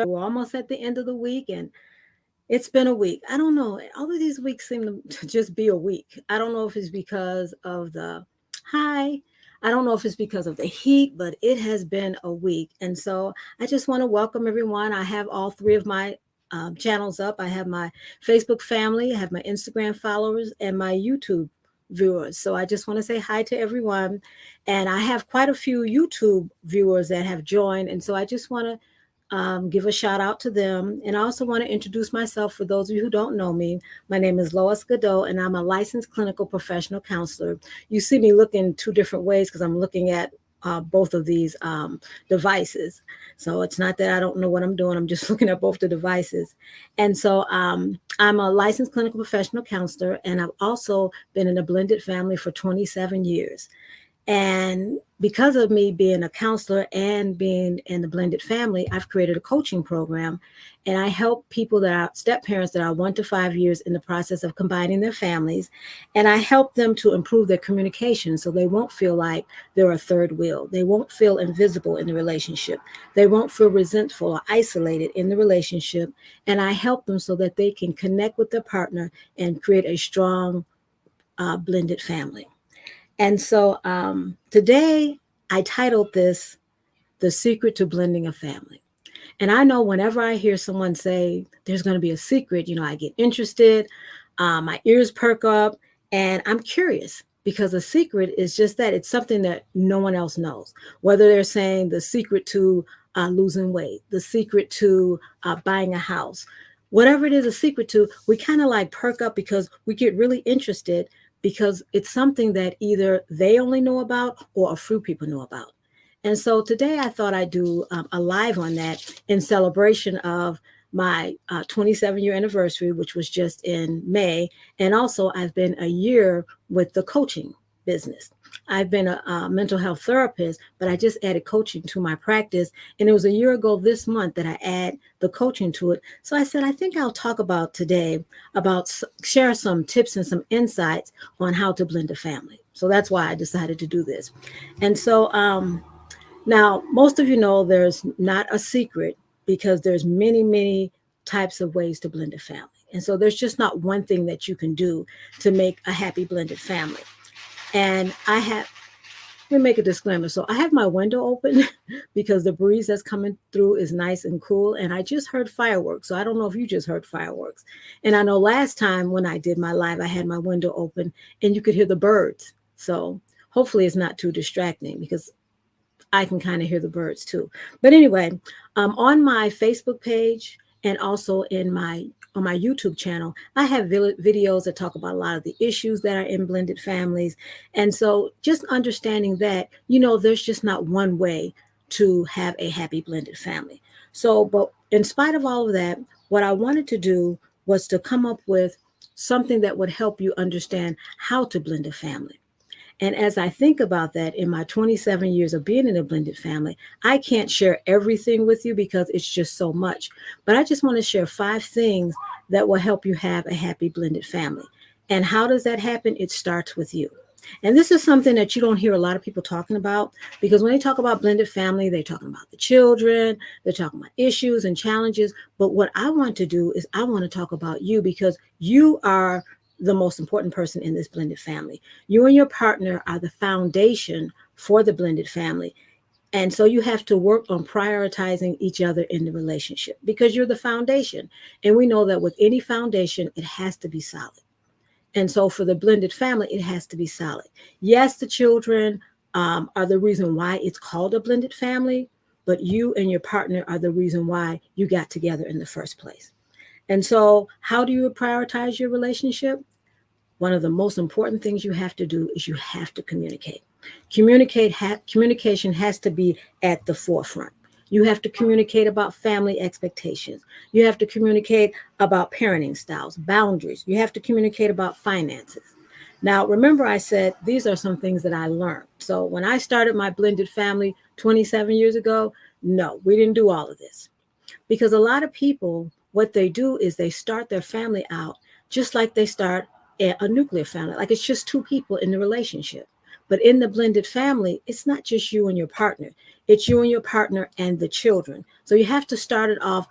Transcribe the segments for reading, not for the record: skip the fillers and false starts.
We're almost at the end of the week, and it's been a week. I don't know. All of these weeks seem to just be a week. I don't know if it's because of the high. I don't know if it's because of the heat, but it has been a week. And so I just want to welcome everyone. I have all three of my channels up. I have my Facebook family, I have my Instagram followers, and my YouTube viewers. So I just want to say hi to everyone. And I have quite a few YouTube viewers that have joined. And so I just want to give a shout out to them. And I also want to introduce myself for those of you who don't know me. My name is Lois Godot, and I'm a licensed clinical professional counselor. You see me looking two different ways because I'm looking at both of these devices. So it's not that I don't know what I'm doing, I'm just looking at both the devices. And so I'm a licensed clinical professional counselor, and I've also been in a blended family for 27 years. And because of me being a counselor and being in the blended family, I've created a coaching program, and I help people that are step parents that are 1 to 5 years in the process of combining their families. And I help them to improve their communication so they won't feel like they're a third wheel. They won't feel invisible in the relationship. They won't feel resentful or isolated in the relationship. And I help them so that they can connect with their partner and create a strong blended family. And so today I titled this The Secret to Blending a Family. And I know whenever I hear someone say there's going to be a secret, I get interested, my ears perk up, and I'm curious because a secret is just that. It's something that no one else knows. Whether they're saying the secret to losing weight, the secret to buying a house, whatever it is a secret to, we kind of like perk up because we get really interested because it's something that either they only know about or a few people know about. And so today I thought I'd do a live on that in celebration of my 27-year anniversary, which was just in May. And also I've been a year with the coaching business. I've been a mental health therapist, but I just added coaching to my practice. And it was a year ago this month that I add the coaching to it. So I said, I think I'll talk about today share some tips and some insights on how to blend a family. So that's why I decided to do this. And so now most of you know there's not a secret because there's many, many types of ways to blend a family. And so there's just not one thing that you can do to make a happy blended family. And let me make a disclaimer. So I have my window open because the breeze that's coming through is nice and cool. And I just heard fireworks. So I don't know if you just heard fireworks. And I know last time when I did my live, I had my window open and you could hear the birds. So hopefully it's not too distracting because I can kind of hear the birds too. But anyway, on my Facebook page and also on my YouTube channel, I have videos that talk about a lot of the issues that are in blended families. And so just understanding that, there's just not one way to have a happy blended family. So, but in spite of all of that, what I wanted to do was to come up with something that would help you understand how to blend a family. And as I think about that in my 27 years of being in a blended family, I can't share everything with you because it's just so much. But I just want to share 5 things that will help you have a happy blended family. And how does that happen? It starts with you. And this is something that you don't hear a lot of people talking about because when they talk about blended family, they're talking about the children, they're talking about issues and challenges. But what I want to do is I want to talk about you because you are the most important person in this blended family. You and your partner are the foundation for the blended family. And so you have to work on prioritizing each other in the relationship because you're the foundation. And we know that with any foundation, it has to be solid. And so for the blended family, it has to be solid. Yes, the children are the reason why it's called a blended family, but you and your partner are the reason why you got together in the first place. And so how do you prioritize your relationship? One of the most important things you have to do is you have to communicate. Communication has to be at the forefront. You have to communicate about family expectations. You have to communicate about parenting styles, boundaries. You have to communicate about finances. Now, remember I said these are some things that I learned. So when I started my blended family 27 years ago, no, we didn't do all of this. Because a lot of people, what they do is they start their family out just like they start a nuclear family, like it's just 2 people in the relationship. But in the blended family, it's not just you and your partner. It's you and your partner and the children. So you have to start it off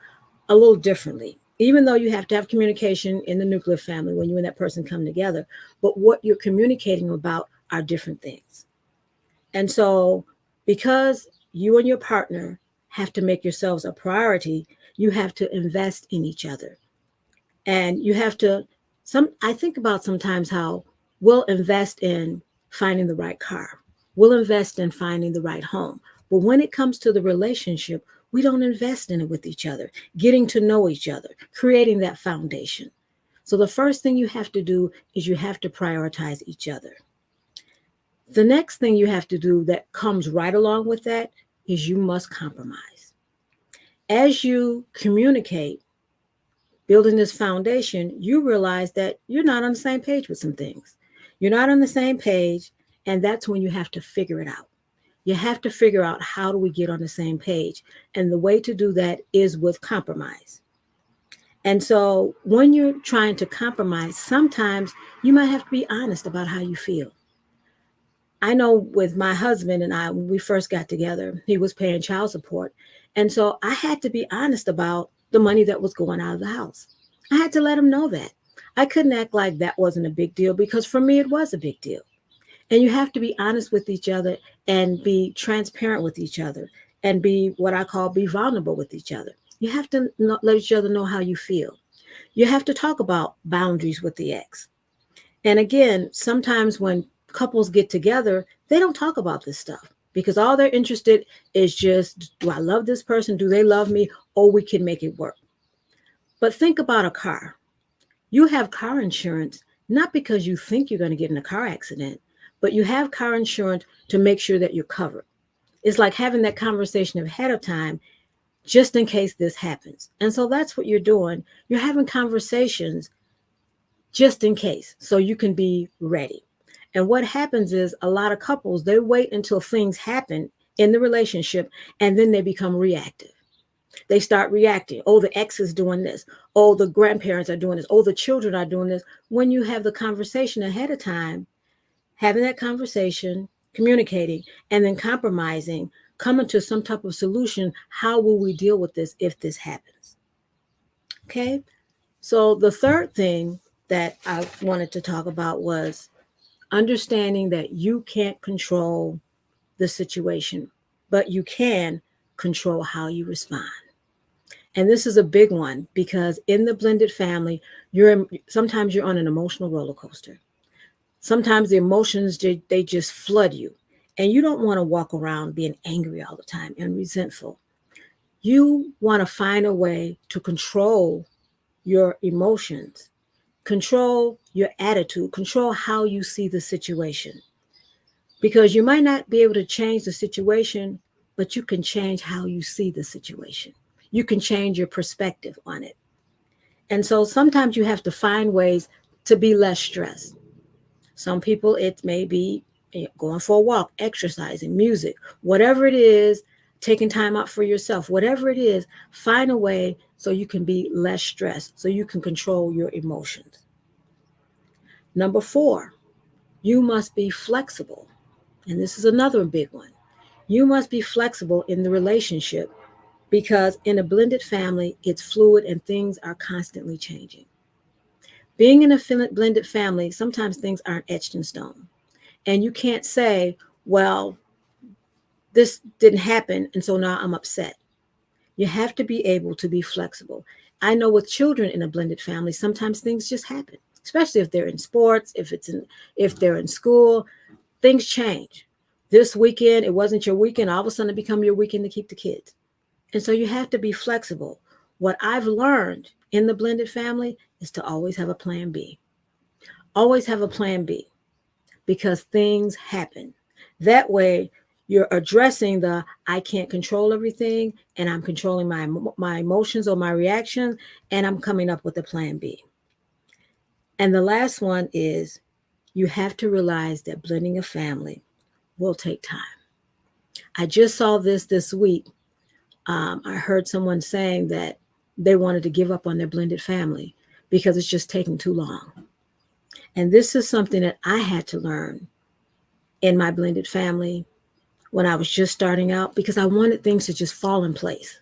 a little differently, even though you have to have communication in the nuclear family when you and that person come together. But what you're communicating about are different things. And so, because you and your partner have to make yourselves a priority, you have to invest in each other. And you have to, I think about sometimes how we'll invest in finding the right car, we'll invest in finding the right home. But when it comes to the relationship, we don't invest in it with each other, getting to know each other, creating that foundation. So the first thing you have to do is you have to prioritize each other. The next thing you have to do that comes right along with that is you must compromise. As you communicate, building this foundation, you realize that you're not on the same page with some things. You're not on the same page, and that's when you have to figure it out. You have to figure out, how do we get on the same page? And the way to do that is with compromise. And so when you're trying to compromise, sometimes you might have to be honest about how you feel. I know with my husband and I, when we first got together, he was paying child support. And so I had to be honest about the money that was going out of the house. I had to let him know that. I couldn't act like that wasn't a big deal, because for me, it was a big deal. And you have to be honest with each other and be transparent with each other and be what I call be vulnerable with each other. You have to let each other know how you feel. You have to talk about boundaries with the ex. And again, sometimes when couples get together, they don't talk about this stuff because all they're interested is just, do I love this person? Do they love me? Or we can make it work. But think about a car. You have car insurance, not because you think you're going to get in a car accident, but you have car insurance to make sure that you're covered. It's like having that conversation ahead of time, just in case this happens. And so that's what you're doing. You're having conversations just in case, so you can be ready. And what happens is a lot of couples, they wait until things happen in the relationship and then they become reactive. They start reacting. Oh, the ex is doing this. Oh, the grandparents are doing this. Oh, the children are doing this. When you have the conversation ahead of time, having that conversation, communicating, and then compromising, coming to some type of solution. How will we deal with this if this happens? Okay. So the third thing that I wanted to talk about was understanding that you can't control the situation, but you can control how you respond. And this is a big one because in the blended family, sometimes you're on an emotional roller coaster. Sometimes the emotions, they just flood you. And you don't want to walk around being angry all the time and resentful. You want to find a way to control your emotions, control your attitude, control how you see the situation. Because you might not be able to change the situation, but you can change how you see the situation. You can change your perspective on it. And so sometimes you have to find ways to be less stressed. Some people, it may be going for a walk, exercising, music, whatever it is, taking time out for yourself, whatever it is, find a way so you can be less stressed, so you can control your emotions. Number 4, you must be flexible. And this is another big one. You must be flexible in the relationship because in a blended family, it's fluid and things are constantly changing. Being in a blended family, sometimes things aren't etched in stone. And you can't say, well, this didn't happen, and so now I'm upset. You have to be able to be flexible. I know with children in a blended family, sometimes things just happen, especially if they're in sports, if they're in school, things change. This weekend, it wasn't your weekend. All of a sudden, it become your weekend to keep the kids. And so you have to be flexible. What I've learned in the blended family is to always have a plan B. Always have a plan B because things happen. That way, you're addressing the I can't control everything and I'm controlling my emotions or my reactions and I'm coming up with a plan B. And the last one is you have to realize that blending a family will take time. I just saw this week. I heard someone saying that they wanted to give up on their blended family because it's just taking too long. And this is something that I had to learn in my blended family when I was just starting out because I wanted things to just fall in place.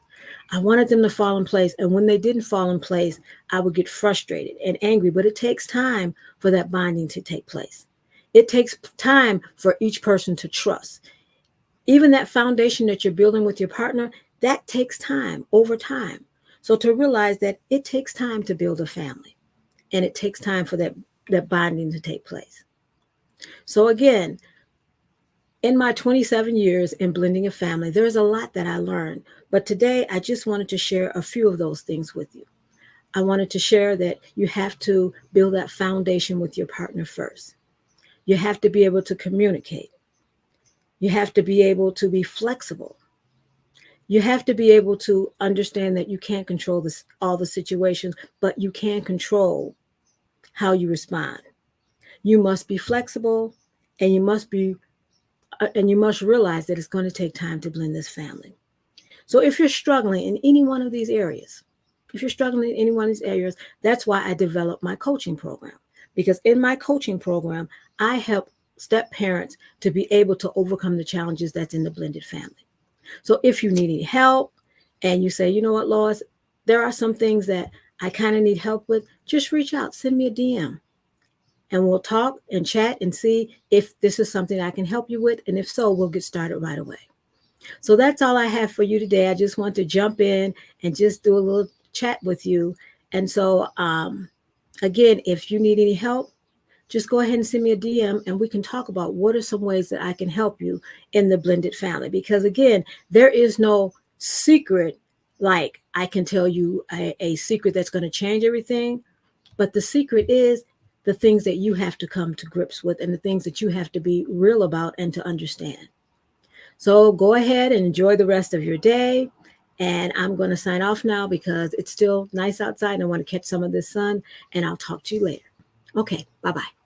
I wanted them to fall in place. And when they didn't fall in place, I would get frustrated and angry. But it takes time for that bonding to take place. It takes time for each person to trust. Even that foundation that you're building with your partner, that takes time over time. So to realize that it takes time to build a family and it takes time for that bonding to take place. So again, in my 27 years in blending a family, there's a lot that I learned. But today, I just wanted to share a few of those things with you. I wanted to share that you have to build that foundation with your partner first. You have to be able to communicate. You have to be able to be flexible. You have to be able to understand that you can't control all the situations, but you can control how you respond. You must be flexible and you must realize that it's going to take time to blend this family. So if you're struggling in any one of these areas, if you're struggling in any one of these areas, that's why I developed my coaching program. Because in my coaching program, I help step parents to be able to overcome the challenges that's in the blended family. So if you need any help and you say, you know what, Lois, there are some things that I kind of need help with, just reach out, send me a DM, and we'll talk and chat and see if this is something I can help you with. And if so, we'll get started right away. So that's all I have for you today. I just want to jump in and just do a little chat with you. And so, again, if you need any help, just go ahead and send me a DM and we can talk about what are some ways that I can help you in the blended family. Because again, there is no secret, like I can tell you a secret that's going to change everything. But the secret is the things that you have to come to grips with and the things that you have to be real about and to understand. So go ahead and enjoy the rest of your day. And I'm going to sign off now because it's still nice outside and I want to catch some of this sun. And I'll talk to you later. Okay, bye bye.